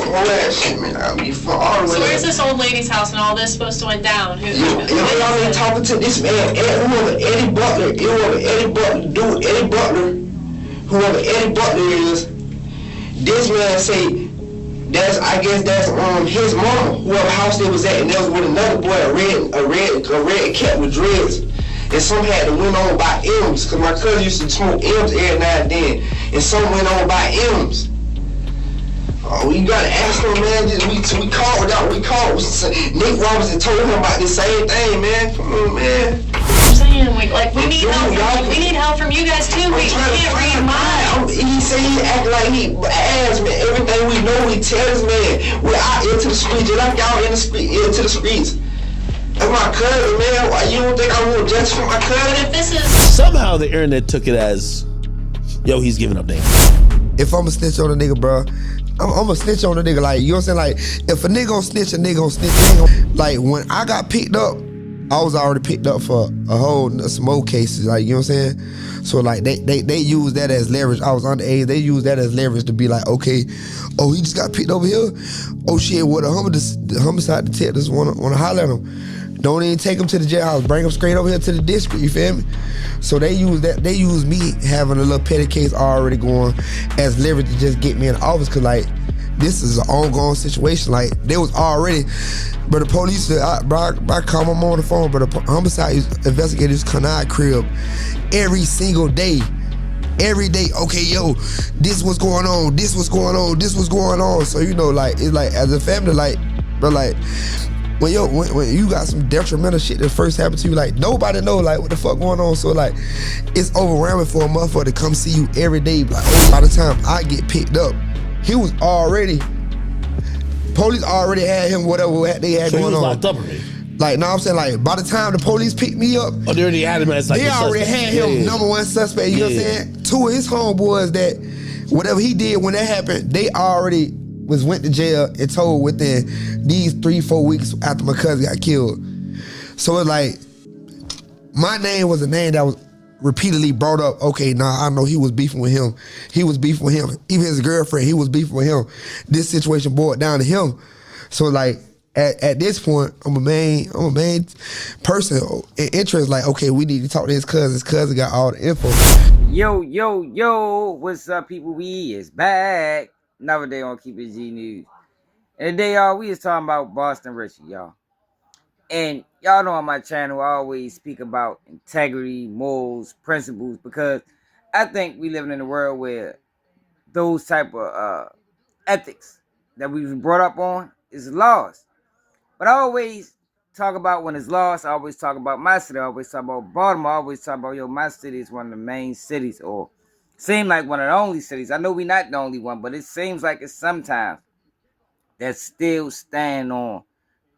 all that shit, man. I mean, for all the way. So where's this old lady's house and all this supposed to went down? Y'all been talking to this man, whoever Eddie Butler, whoever Eddie Butler is. This man say I guess that's his mama, whoever house they was at, and there was with another boy, a red cat with dreads. And some had to went on by M's, cause my cousin used to smoke M's every now and then, and some went on by M's. Oh, you gotta ask them, man. We called. Nick Robinson told him about the same thing, man. Come on, man. I'm saying, we need help. We need help from you guys too. We can't read minds. He say he act like he ass, man. Everything we know, we tell this man. We're out into the streets, just like y'all into the streets. That's my cousin, man. Why you don't think I want justice for my cousin? If this is somehow the internet took it as, yo, he's giving up damn. If I'm a snitch on a nigga, bro, I'm a snitch on a nigga. Like, you know what I'm saying? Like, if a nigga gon' snitch, a nigga gon' snitch. Like, when I got picked up, I was already picked up for some more cases. Like, you know what I'm saying? So like, they use that as leverage. I was underage. They use that as leverage to be like, okay, oh, he just got picked over here. Oh shit, what the homicide detectives wanna holler at him. Don't even take him to the jailhouse. Bring him straight over here to the district. You feel me? So they use that. They use me having a little petty case already going as leverage to just get me in the office. Cause like, this is an ongoing situation. Like, they was already, but the police said, I call my mom on the phone, but the homicide investigators come out of crib every single day. Every day, okay, yo, this was going on, this was going on, this was going on. So, you know, like, it's like, as a family, like, bro, like, when you got some detrimental shit that first happened to you, like, nobody know, like, what the fuck going on. So, like, it's overwhelming for a motherfucker to come see you every day. Like, oh, by the time I get picked up, he was already, police already had him, whatever they had going on. So he was locked up already? Like, no, I'm saying, like, by the time the police picked me up, oh, they already had him as like they already had him number one suspect, you know what I'm saying? Two of his homeboys that, whatever he did when that happened, they already went to jail and told within these 3-4 weeks after my cousin got killed. So it's like, my name was a name that was repeatedly brought up. Okay, nah, I know he was beefing with him. He was beefing with him. Even his girlfriend, he was beefing with him. This situation boiled down to him. So like, at this point, I'm a main person in interest. Like, okay, we need to talk to his cousin. His cousin got all the info. Yo, what's up, people? We is back. Another day on Keep It G News. And today, y'all, we is talking about Boston Richey, y'all. And y'all know on my channel, I always speak about integrity, morals, principles, because I think we living in a world where those type of ethics that we've been brought up on is lost. But I always talk about when it's lost, I always talk about my city, I always talk about Baltimore, I always talk about, yo, my city is one of the main cities, or seem like one of the only cities. I know we're not the only one, but it seems like it's sometimes that still stand on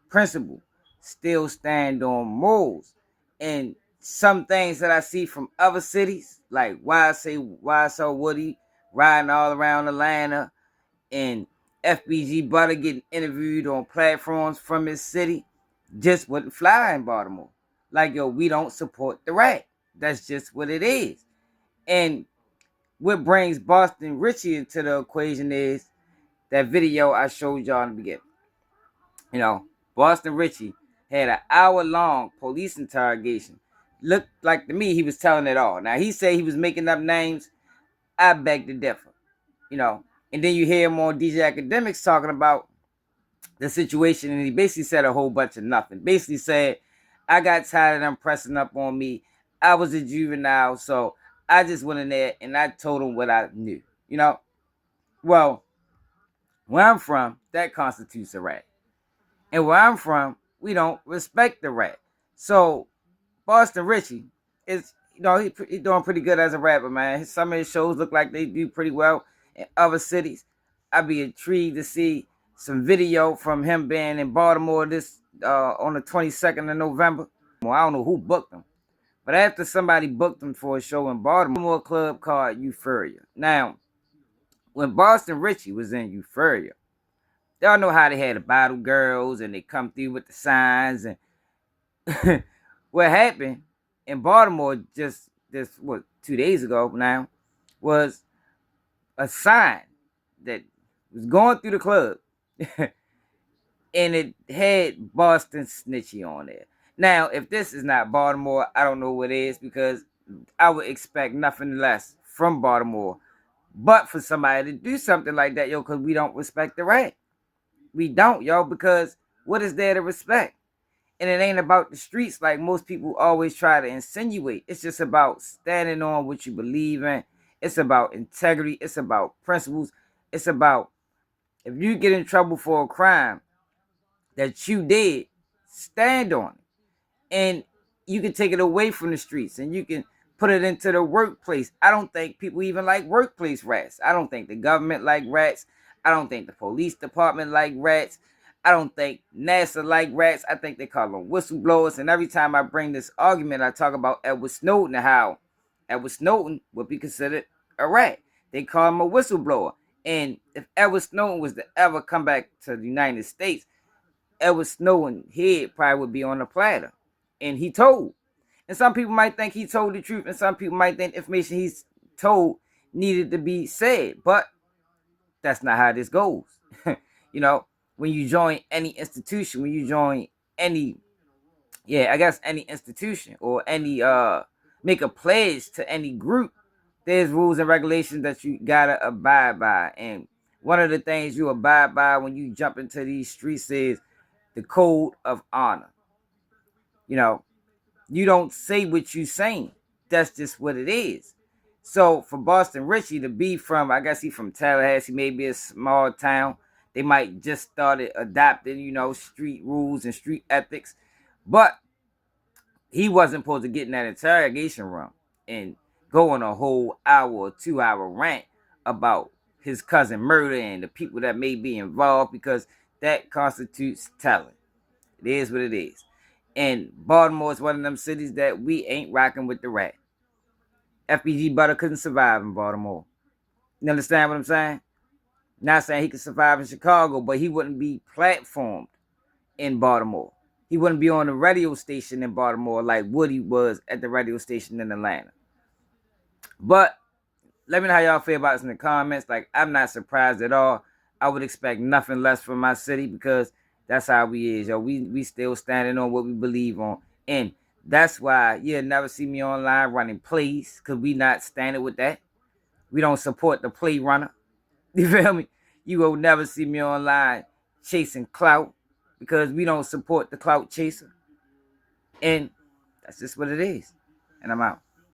principle, still stand on morals. And some things that I see from other cities, like YSO Woody riding all around Atlanta, and FBG Butter getting interviewed on platforms from his city, just wouldn't fly in Baltimore. Like, yo, we don't support the rat. That's just what it is. And what brings Boston Richey into the equation is that video I showed y'all in the beginning. You know, Boston Richey had an hour-long police interrogation. Looked like to me he was telling it all. Now, he said he was making up names. I beg to differ. You know, and then you hear him on DJ Academics talking about the situation, and he basically said a whole bunch of nothing. Basically said, I got tired of them pressing up on me. I was a juvenile, so I just went in there and I told him what I knew, you know? Well, where I'm from, that constitutes a rat. And where I'm from, we don't respect the rat. So Boston Richey is, you know, he's doing pretty good as a rapper, man. Some of his shows look like they do pretty well in other cities. I'd be intrigued to see some video from him being in Baltimore this on the 22nd of November. Well, I don't know who booked him, but after somebody booked him for a show in Baltimore, club called Euphoria. Now, when Boston Richey was in Euphoria, y'all know how they had the bottle girls and they come through with the signs. And what happened in Baltimore just 2 days ago now was a sign that was going through the club And it had Boston Snitchy on there. Now, if this is not Baltimore, I don't know what is, because I would expect nothing less from Baltimore but for somebody to do something like that, yo, because we don't respect the rat. We don't, yo, because what is there to respect? And it ain't about the streets like most people always try to insinuate. It's just about standing on what you believe in. It's about integrity. It's about principles. It's about, if you get in trouble for a crime that you did, stand on it. And you can take it away from the streets and you can put it into the workplace. I don't think people even like workplace rats. I don't think the government like rats. I don't think the police department like rats. I don't think NASA like rats. I think they call them whistleblowers. And every time I bring this argument, I talk about Edward Snowden and how Edward Snowden would be considered a rat. They call him a whistleblower. And if Edward Snowden was to ever come back to the United States, Edward Snowden's head probably would be on a platter. And he told. And some people might think he told the truth, and some people might think information he's told needed to be said. But that's not how this goes. You know, when you join any institution, when you join any, any institution or any make a pledge to any group, there's rules and regulations that you gotta abide by. And one of the things you abide by when you jump into these streets is the code of honor. You know, you don't say what you saying. That's just what it is. So for Boston Richey to be from, I guess he's from Tallahassee, maybe a small town. They might just started adopting, street rules and street ethics. But he wasn't supposed to get in that interrogation room and go on a whole hour or 2 hour rant about his cousin murder and the people that may be involved, because that constitutes telling. It is what it is. And Baltimore is one of them cities that we ain't rocking with the rat. FBG Butter couldn't survive in Baltimore. You understand what I'm saying? Not saying he could survive in Chicago, but he wouldn't be platformed in Baltimore. He wouldn't be on the radio station in Baltimore like Woody was at the radio station in Atlanta. But let me know how y'all feel about this in the comments. Like, I'm not surprised at all. I would expect nothing less from my city, because that's how we is, yo. We still standing on what we believe on. And that's why you'll never see me online running plays, because we not standing with that. We don't support the play runner. You feel me? You will never see me online chasing clout, because we don't support the clout chaser. And that's just what it is. And I'm out.